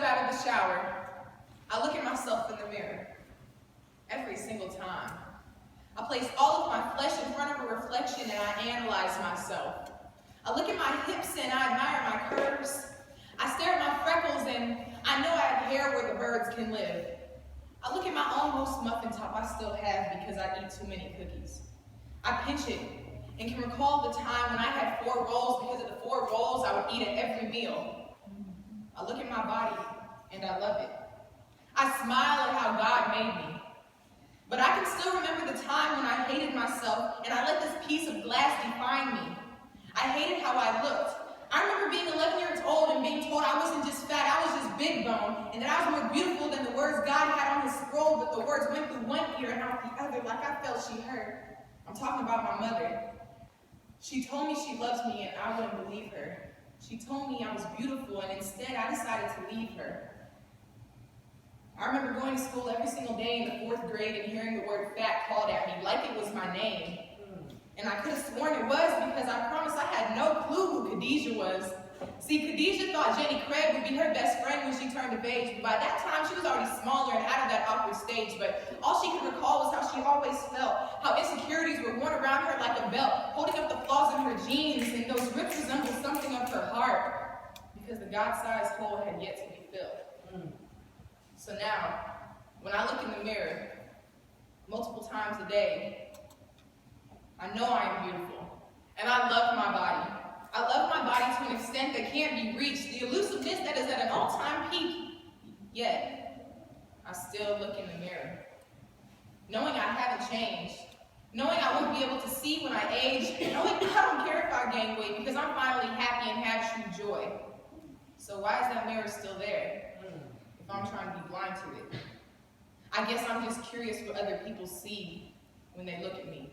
step out of the shower, I look at myself in the mirror. Every single time. I place all of my flesh in front of a reflection and I analyze myself. I look at my hips and I admire my curves. I stare at my freckles and I know I have hair where the birds can live. I look at my almost muffin top I still have because I eat too many cookies. I pinch it and can recall the time when I had 4 rolls because of the 4 rolls I would eat at every meal. I look at my body and I love it. I smile at how God made me. But I can still remember the time when I hated myself and I let this piece of glass define me. I hated how I looked. I remember being 11 years old and being told I wasn't just fat, I was just big bone, and that I was more beautiful than the words God had on his scroll, but the words went through one ear and out the other like I felt she heard. I'm talking about my mother. She told me she loves me and I wouldn't believe her. She told me I was beautiful and instead I decided to leave her. I remember going to school every single day in the 4th grade and hearing the word fat called at me like it was my name. And I could have sworn it was because I promise I had no clue who Khadijah was. See, Khadijah thought Jenny Craig would be her best friend when she turned of age, but by that time she was already smaller and out of that awkward stage, but all she could recall was how she always felt, how insecurities were worn around her like a belt, holding up the flaws in her jeans, and those rips resembled something of her heart, because the God-sized hole had yet to be filled. So now, when I look in the mirror, multiple times a day, I know I am beautiful, and I love my body. I love my body to an extent that can't be reached, the elusiveness that is at an all-time peak. Yet, I still look in the mirror, knowing I haven't changed, knowing I won't be able to see when I age, knowing I don't care if I gain weight because I'm finally happy and have true joy. So why is that mirror still there if I'm trying to be blind to it? I guess I'm just curious what other people see when they look at me.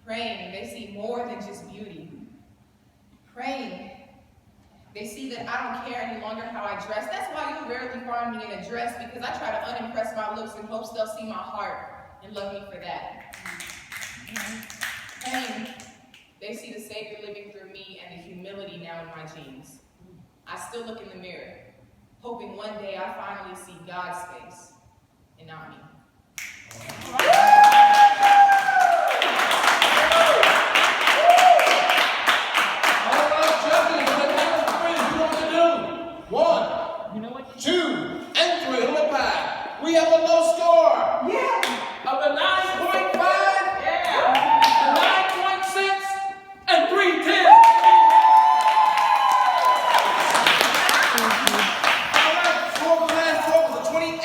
Praying, they see more than just beauty. Praying, they see that I don't care any longer how I dress. That's why you'll rarely find me in a dress, because I try to unimpress my looks in hopes they'll see my heart and love me for that. Praying, they see the Savior living through me and the humility now in my genes. I still look in the mirror, hoping one day I finally see God's face and not me. We have the low score.